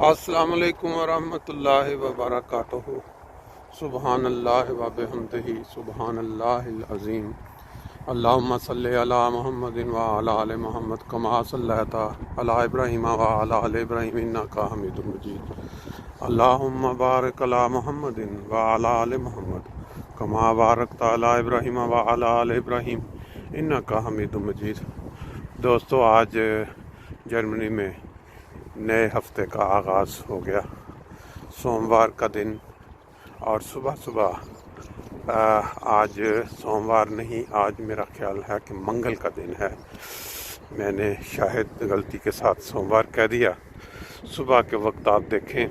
السلام علیکم ورحمۃ اللہ وبرکاتہ۔ سبحان اللہ و بحمدہ سبحان اللہ العظیم۔ اللہم صلی علی محمد وعلی آل محمد کما صلیت علی ابراہیم وعلی آل ابراہیم انک حمید مجید۔ اللہم بارک علی محمد وعلی آل محمد کما بارکت علی ابراہیم وعلی آل ابراہیم انک حمید مجید۔ دوستو، آج جرمنی میں نئے ہفتے کا آغاز ہو گیا، سوموار کا دن، اور صبح آج سوموار نہیں، آج میرا خیال ہے کہ منگل کا دن ہے۔ میں نے شاید غلطی کے ساتھ سوموار کہہ دیا۔ صبح کے وقت آپ دیکھیں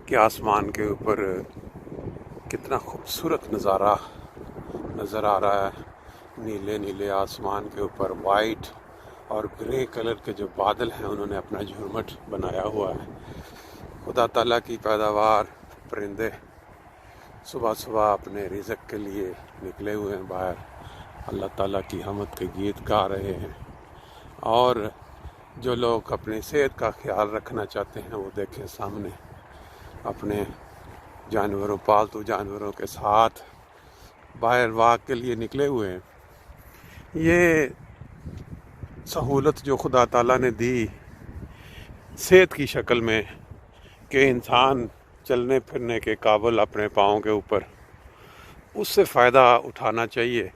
کہ آسمان کے اوپر کتنا خوبصورت نظارہ نظر آ رہا ہے۔ نیلے نیلے آسمان کے اوپر وائٹ اور گرے کلر کے جو بادل ہیں انہوں نے اپنا جھرمٹ بنایا ہوا ہے۔ خدا تعالیٰ کی پیداوار، پرندے صبح اپنے رزق کے لیے نکلے ہوئے ہیں باہر، اللہ تعالیٰ کی حمد کے گیت گا رہے ہیں۔ اور جو لوگ اپنی صحت کا خیال رکھنا چاہتے ہیں وہ دیکھیں سامنے اپنے جانوروں، پالتو جانوروں کے ساتھ باہر واک کے لیے نکلے ہوئے ہیں۔ یہ سہولت جو خدا تعالیٰ نے دی صحت کی شکل میں کہ انسان چلنے پھرنے کے قابل اپنے پاؤں کے اوپر، اس سے فائدہ اٹھانا چاہیے،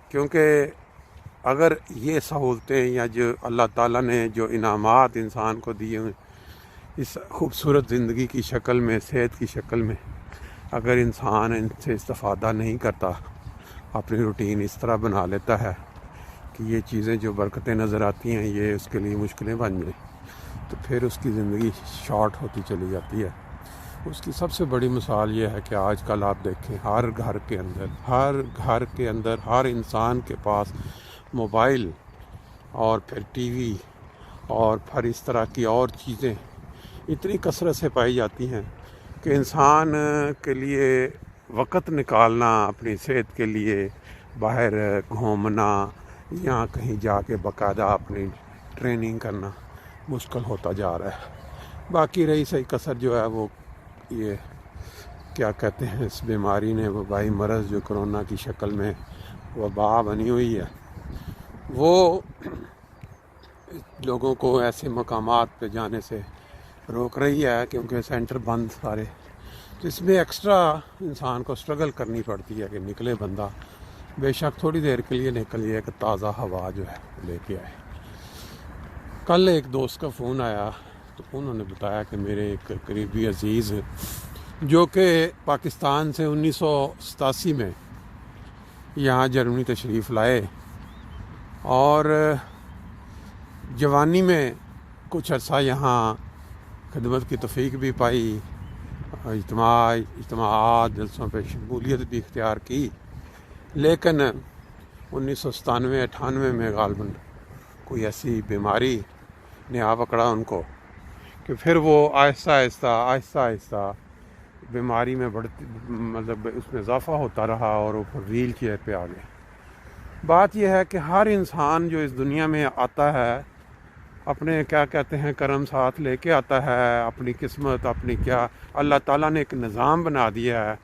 کیونکہ اگر یہ سہولتیں یا جو اللہ تعالیٰ نے جو انعامات انسان کو دیے ہیں اس خوبصورت زندگی کی شکل میں، صحت کی شکل میں، اگر انسان ان سے استفادہ نہیں کرتا، اپنی روٹین اس طرح بنا لیتا ہے کہ یہ چیزیں جو برکتیں نظر آتی ہیں یہ اس کے لیے مشکلیں بن جائیں، تو پھر اس کی زندگی شارٹ ہوتی چلی جاتی ہے۔ اس کی سب سے بڑی مثال یہ ہے کہ آج کل آپ دیکھیں ہر گھر کے اندر ہر انسان کے پاس موبائل اور پھر ٹی وی اور پھر اس طرح کی اور چیزیں اتنی کثرت سے پائی جاتی ہیں کہ انسان کے لیے وقت نکالنا اپنی صحت کے لیے، باہر گھومنا یا کہیں جا کے باقاعدہ اپنی ٹریننگ کرنا مشکل ہوتا جا رہا ہے۔ باقی رہی صحیح کثر جو ہے وہ یہ کیا کہتے ہیں، اس بیماری نے، وبائی مرض جو کرونا کی شکل میں وبا بنی ہوئی ہے، وہ لوگوں کو ایسے مقامات پہ جانے سے روک رہی ہے کیونکہ سینٹر بند سارے، تو اس میں ایکسٹرا انسان کو سٹرگل کرنی پڑتی ہے کہ نکلے بندہ، بے شک تھوڑی دیر کے لیے نکلیے کہ تازہ ہوا جو ہے لے کے آئے۔ کل ایک دوست کا فون آیا تو انہوں نے بتایا کہ میرے ایک قریبی عزیز جو کہ پاکستان سے 1987 میں یہاں جرمنی تشریف لائے اور جوانی میں کچھ عرصہ یہاں خدمت کی توفیق بھی پائی، اجتماعات، جلسوں پہ شمولیت بھی اختیار کی، لیکن 1997-98 میں غالباً کوئی ایسی بیماری نے آ پکڑا ان کو کہ پھر وہ آہستہ آہستہ بیماری میں بڑھتی، مطلب اس میں اضافہ ہوتا رہا اور وہ پھر ویل چیئر پہ آ گئے۔ بات یہ ہے کہ ہر انسان جو اس دنیا میں آتا ہے اپنے کیا کہتے ہیں کرم ساتھ لے کے آتا ہے، اپنی قسمت، اپنی کیا اللہ تعالیٰ نے ایک نظام بنا دیا ہے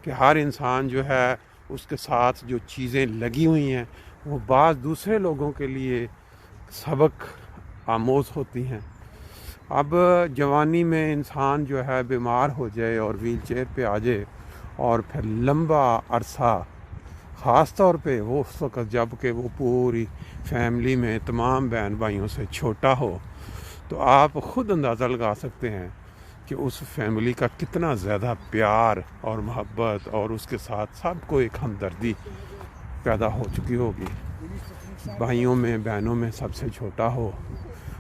کہ ہر انسان جو ہے اس کے ساتھ جو چیزیں لگی ہوئی ہیں وہ بعض دوسرے لوگوں کے لیے سبق آموز ہوتی ہیں۔ اب جوانی میں انسان جو ہے بیمار ہو جائے اور ویل چیئر پہ آ جائے اور پھر لمبا عرصہ، خاص طور پہ وہ اس وقت جب کہ وہ پوری فیملی میں تمام بہن بھائیوں سے چھوٹا ہو، تو آپ خود اندازہ لگا سکتے ہیں کہ اس فیملی کا کتنا زیادہ پیار اور محبت اور اس کے ساتھ سب کو ایک ہمدردی پیدا ہو چکی ہوگی۔ بھائیوں میں، بہنوں میں سب سے چھوٹا ہو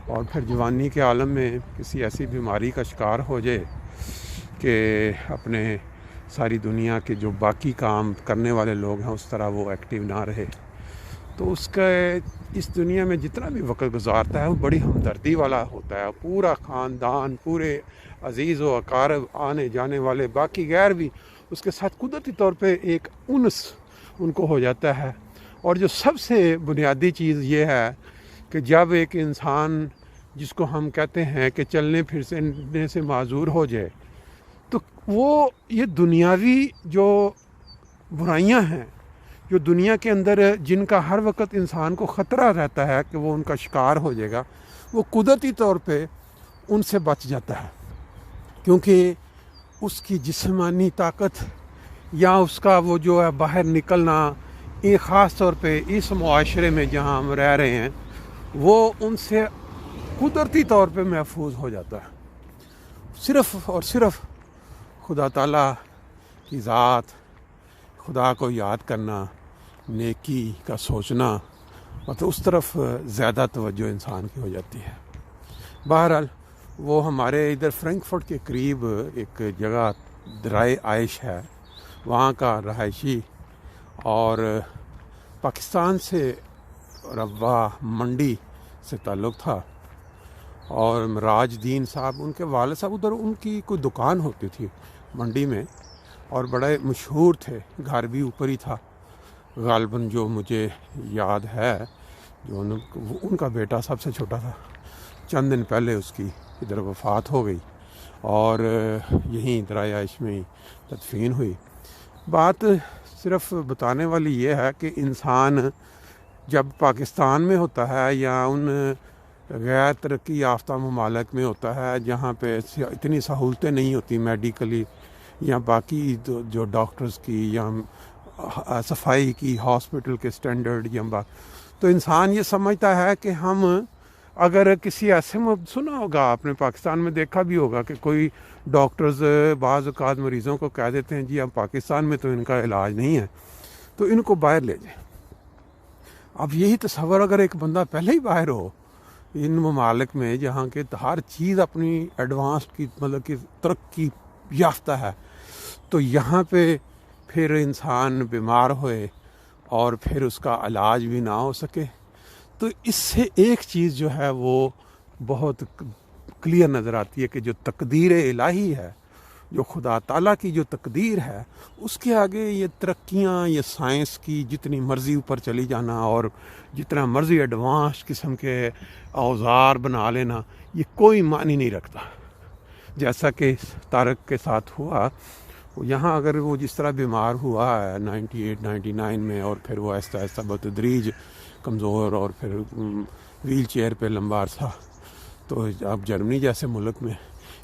اور پھر جوانی کے عالم میں کسی ایسی بیماری کا شکار ہو جائے کہ اپنے ساری دنیا کے جو باقی کام کرنے والے لوگ ہیں اس طرح وہ ایکٹیو نہ رہے، تو اس کا اس دنیا میں جتنا بھی وقت گزارتا ہے وہ بڑی ہمدردی والا ہوتا ہے۔ پورا خاندان، پورے عزیز و اقارب، آنے جانے والے، باقی غیر بھی اس کے ساتھ قدرتی طور پہ ایک انس ان کو ہو جاتا ہے۔ اور جو سب سے بنیادی چیز یہ ہے کہ جب ایک انسان جس کو ہم کہتے ہیں کہ چلنے پھرنے سے معذور ہو جائے، تو وہ یہ دنیاوی جو برائیاں ہیں جو دنیا کے اندر جن کا ہر وقت انسان کو خطرہ رہتا ہے کہ وہ ان کا شکار ہو جائے گا، وہ قدرتی طور پہ ان سے بچ جاتا ہے، کیونکہ اس کی جسمانی طاقت یا اس کا وہ جو ہے باہر نکلنا، یہ خاص طور پہ اس معاشرے میں جہاں ہم رہ رہے ہیں، وہ ان سے قدرتی طور پہ محفوظ ہو جاتا ہے۔ صرف اور صرف خدا تعالیٰ کی ذات، خدا کو یاد کرنا، نیکی کا سوچنا، مطلب اس طرف زیادہ توجہ انسان کی ہو جاتی ہے۔ بہرحال وہ ہمارے ادھر فرینکفرٹ کے قریب ایک جگہ درائے عائش ہے، وہاں کا رہائشی اور پاکستان سے روا منڈی سے تعلق تھا، اور راج دین صاحب ان کے والد صاحب ادھر ان کی کوئی دکان ہوتی تھی منڈی میں، اور بڑے مشہور تھے، گھر بھی اوپر ہی تھا غالباً، جو مجھے یاد ہے جو ان کا بیٹا سب سے چھوٹا تھا، چند دن پہلے اس کی ادھر وفات ہو گئی اور یہیں درائے عائش میں ہی تدفین ہوئی۔ بات صرف بتانے والی یہ ہے کہ انسان جب پاکستان میں ہوتا ہے یا ان غیر ترقی یافتہ ممالک میں ہوتا ہے جہاں پہ اتنی سہولتیں نہیں ہوتی میڈیکلی یا باقی جو ڈاکٹرز کی یا صفائی کی، ہاسپٹل کے سٹینڈرڈ یا تو انسان یہ سمجھتا ہے کہ ہم اگر کسی ایسے سنا ہوگا، آپ نے پاکستان میں دیکھا بھی ہوگا کہ کوئی ڈاکٹرز بعض اوقات مریضوں کو کہہ دیتے ہیں جی اب پاکستان میں تو ان کا علاج نہیں ہے، تو ان کو باہر لے جائیں۔ اب یہی تصور اگر ایک بندہ پہلے ہی باہر ہو ان ممالک میں جہاں کہ ہر چیز اپنی ایڈوانس کی مطلب کہ ترقی یافتہ ہے، تو یہاں پہ پھر انسان بیمار ہوئے اور پھر اس کا علاج بھی نہ ہو سکے، تو اس سے ایک چیز جو ہے وہ بہت کلیئر نظر آتی ہے کہ جو تقدیر الہی ہے، جو خدا تعالیٰ کی جو تقدیر ہے، اس کے آگے یہ ترقیاں، یہ سائنس کی جتنی مرضی اوپر چلی جانا اور جتنا مرضی ایڈوانس قسم کے اوزار بنا لینا، یہ کوئی معنی نہیں رکھتا۔ جیسا کہ طارق کے ساتھ ہوا، یہاں اگر وہ جس طرح بیمار ہوا ہے 98 99 میں، اور پھر وہ آہستہ آہستہ بتدریج کمزور اور پھر ویل چیئر پہ لمبا عرصہ، تو اب جرمنی جیسے ملک میں،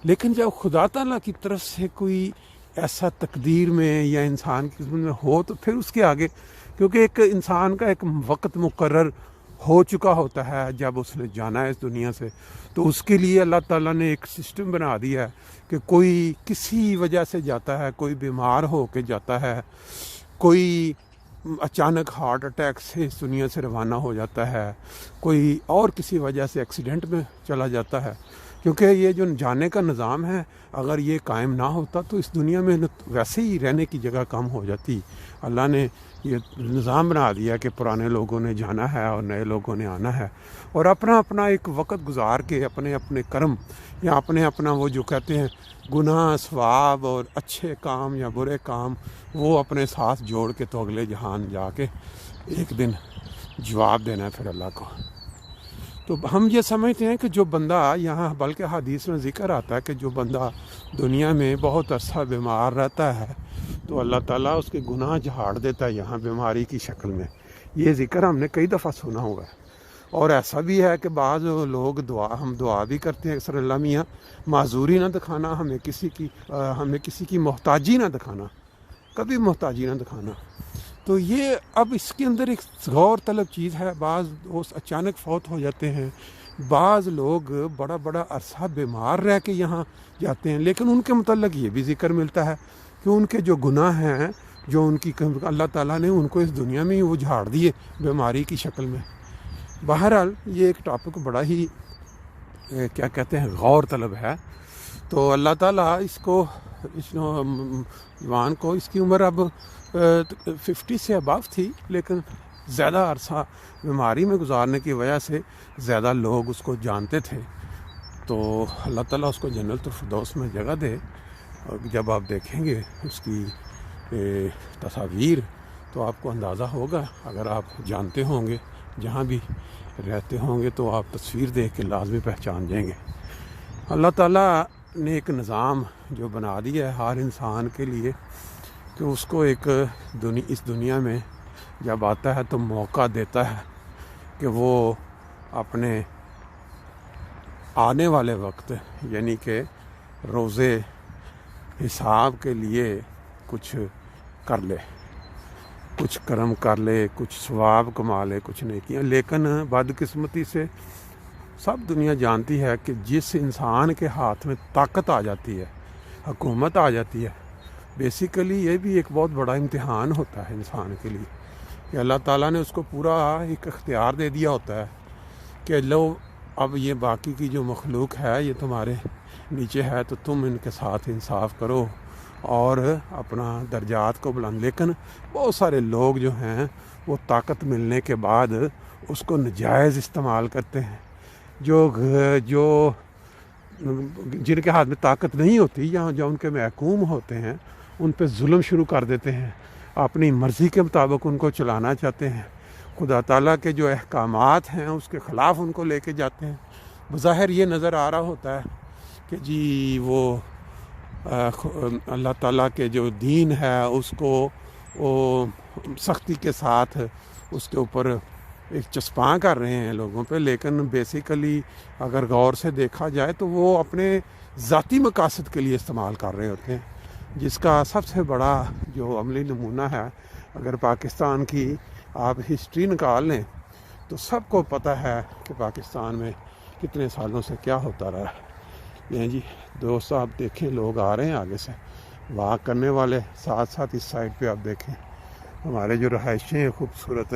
لیکن جب خدا تعالیٰ کی طرف سے کوئی ایسا تقدیر میں یا انسان کی قسمت میں ہو، تو پھر اس کے آگے، کیونکہ ایک انسان کا ایک وقت مقرر ہو چکا ہوتا ہے جب اس نے جانا ہے اس دنیا سے، تو اس کے لیے اللہ تعالیٰ نے ایک سسٹم بنا دیا ہے کہ کوئی کسی وجہ سے جاتا ہے، کوئی بیمار ہو کے جاتا ہے، کوئی اچانک ہارٹ اٹیک سے اس دنیا سے روانہ ہو جاتا ہے، کوئی اور کسی وجہ سے ایکسیڈنٹ میں چلا جاتا ہے، کیونکہ یہ جو جانے کا نظام ہے اگر یہ قائم نہ ہوتا تو اس دنیا میں ویسے ہی رہنے کی جگہ کم ہو جاتی۔ اللہ نے یہ نظام بنا دیا کہ پرانے لوگوں نے جانا ہے اور نئے لوگوں نے آنا ہے، اور اپنا اپنا ایک وقت گزار کے اپنے اپنے کرم یا اپنا وہ جو کہتے ہیں گناہ، ثواب اور اچھے کام یا برے کام، وہ اپنے ساتھ جوڑ کے تو اگلے جہان جا کے ایک دن جواب دینا ہے پھر اللہ کو۔ تو ہم یہ سمجھتے ہیں کہ جو بندہ یہاں، بلکہ حدیث میں ذکر آتا ہے کہ جو بندہ دنیا میں بہت عرصہ بیمار رہتا ہے تو اللہ تعالیٰ اس کے گناہ جھاڑ دیتا ہے یہاں بیماری کی شکل میں۔ یہ ذکر ہم نے کئی دفعہ سنا ہوا ہے، اور ایسا بھی ہے کہ بعض لوگ ہم دعا بھی کرتے ہیں اکثر، اللہ میاں معذوری نہ دکھانا، ہمیں کسی کی محتاجی نہ دکھانا، کبھی محتاجی نہ دکھانا۔ تو یہ اب اس کے اندر ایک غور طلب چیز ہے، بعض دوست اچانک فوت ہو جاتے ہیں، بعض لوگ بڑا بڑا عرصہ بیمار رہ کے یہاں جاتے ہیں، لیکن ان کے متعلق یہ بھی ذکر ملتا ہے کہ ان کے جو گناہ ہیں، جو ان کی اللہ تعالیٰ نے ان کو اس دنیا میں ہی وہ جھاڑ دیے بیماری کی شکل میں۔ بہرحال یہ ایک ٹاپک بڑا ہی کیا کہتے ہیں غور طلب ہے۔ تو اللہ تعالیٰ اس نوجوان کو، اس کی عمر اب 50 سے ابو تھی، لیکن زیادہ عرصہ بیماری میں گزارنے کی وجہ سے زیادہ لوگ اس کو جانتے تھے، تو اللہ تعالیٰ اس کو جنت الفردوس میں جگہ دے۔ اور جب آپ دیکھیں گے اس کی تصاویر تو آپ کو اندازہ ہوگا، اگر آپ جانتے ہوں گے جہاں بھی رہتے ہوں گے تو آپ تصویر دیکھ کے لازمی پہچان جائیں گے۔ اللہ تعالیٰ نے ایک نظام جو بنا دیا ہے ہر انسان کے لیے کہ اس کو ایک اس دنیا میں جب آتا ہے تو موقع دیتا ہے کہ وہ اپنے آنے والے وقت یعنی کہ روزے حساب کے لیے کچھ کر لے، کچھ کرم کر لے، کچھ ثواب کما لے، کچھ نیکیاں۔ لیکن بدقسمتی سے سب دنیا جانتی ہے کہ جس انسان کے ہاتھ میں طاقت آ جاتی ہے، حکومت آ جاتی ہے، بیسیکلی یہ بھی ایک بہت بڑا امتحان ہوتا ہے انسان کے لیے کہ اللہ تعالیٰ نے اس کو پورا ایک اختیار دے دیا ہوتا ہے کہ لو اب یہ باقی کی جو مخلوق ہے یہ تمہارے نیچے ہے تو تم ان کے ساتھ انصاف کرو اور اپنا درجات کو بلند۔ لیکن بہت سارے لوگ جو ہیں وہ طاقت ملنے کے بعد اس کو ناجائز استعمال کرتے ہیں۔ جو جن کے ہاتھ میں طاقت نہیں ہوتی یا جو ان کے محکوم ہوتے ہیں ان پہ ظلم شروع کر دیتے ہیں، اپنی مرضی کے مطابق ان کو چلانا چاہتے ہیں، خدا تعالیٰ کے جو احکامات ہیں اس کے خلاف ان کو لے کے جاتے ہیں۔ بظاہر یہ نظر آ رہا ہوتا ہے کہ جی وہ اللہ تعالیٰ کے جو دین ہے اس کو وہ سختی کے ساتھ اس کے اوپر ایک چسپاں کر رہے ہیں لوگوں پہ، لیکن بیسیکلی اگر غور سے دیکھا جائے تو وہ اپنے ذاتی مقاصد کے لیے استعمال کر رہے ہوتے ہیں، جس کا سب سے بڑا جو عملی نمونہ ہے اگر پاکستان کی آپ ہسٹری نکال لیں تو سب کو پتہ ہے کہ پاکستان میں کتنے سالوں سے کیا ہوتا رہا ہے۔ جی دوست آپ دیکھیں لوگ آ رہے ہیں آگے سے واک کرنے والے، ساتھ ساتھ اس سائڈ پہ آپ دیکھیں ہمارے جو رہائشیں ہیں خوبصورت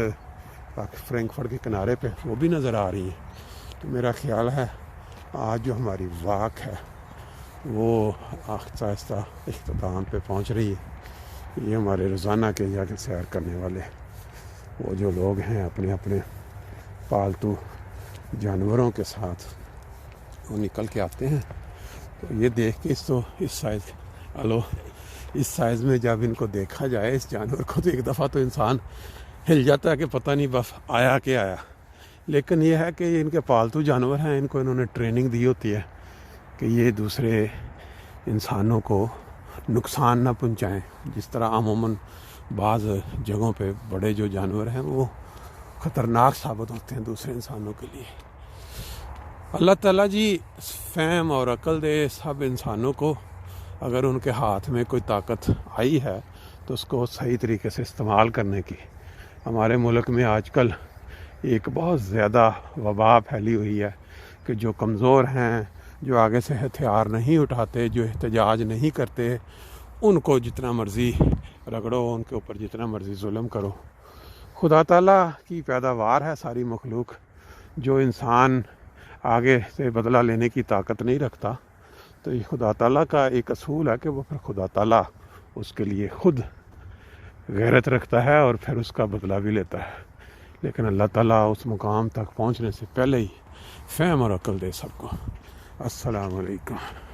فرینکفرٹ کے کنارے پہ وہ بھی نظر آ رہی ہیں۔ تو میرا خیال ہے آج جو ہماری واک ہے وہ آہستہ آہستہ اختتام پہ پہنچ رہی ہے۔ یہ ہمارے روزانہ کے جا کے سیر کرنے والے وہ جو لوگ ہیں اپنے اپنے پالتو جانوروں کے ساتھ وہ نکل کے آتے ہیں، تو یہ دیکھ کے اس سائز میں جب ان کو دیکھا جائے اس جانور کو تو ایک دفعہ تو انسان ہل جاتا ہے کہ پتہ نہیں بس آیا کہ آیا۔ لیکن یہ ہے کہ یہ ان کے پالتو جانور ہیں، ان کو انہوں نے ٹریننگ دی ہوتی ہے کہ یہ دوسرے انسانوں کو نقصان نہ پہنچائیں، جس طرح عموماً بعض جگہوں پہ بڑے جو جانور ہیں وہ خطرناک ثابت ہوتے ہیں دوسرے انسانوں کے لیے۔ اللہ تعالیٰ جی فہم اور عقل دے سب انسانوں کو، اگر ان کے ہاتھ میں کوئی طاقت آئی ہے تو اس کو صحیح طریقے سے استعمال کرنے کی۔ ہمارے ملک میں آج کل ایک بہت زیادہ وبا پھیلی ہوئی ہے کہ جو کمزور ہیں، جو آگے سے ہتھیار نہیں اٹھاتے، جو احتجاج نہیں کرتے، ان کو جتنا مرضی رگڑو، ان کے اوپر جتنا مرضی ظلم کرو۔ خدا تعالیٰ کی پیداوار ہے ساری مخلوق، جو انسان آگے سے بدلہ لینے کی طاقت نہیں رکھتا تو یہ خدا تعالیٰ کا ایک اصول ہے کہ وہ پھر خدا تعالیٰ اس کے لیے خود غیرت رکھتا ہے اور پھر اس کا بدلہ بھی لیتا ہے۔ لیکن اللہ تعالیٰ اس مقام تک پہنچنے سے پہلے ہی فہم اور عقل دے سب کو۔ السلام علیکم۔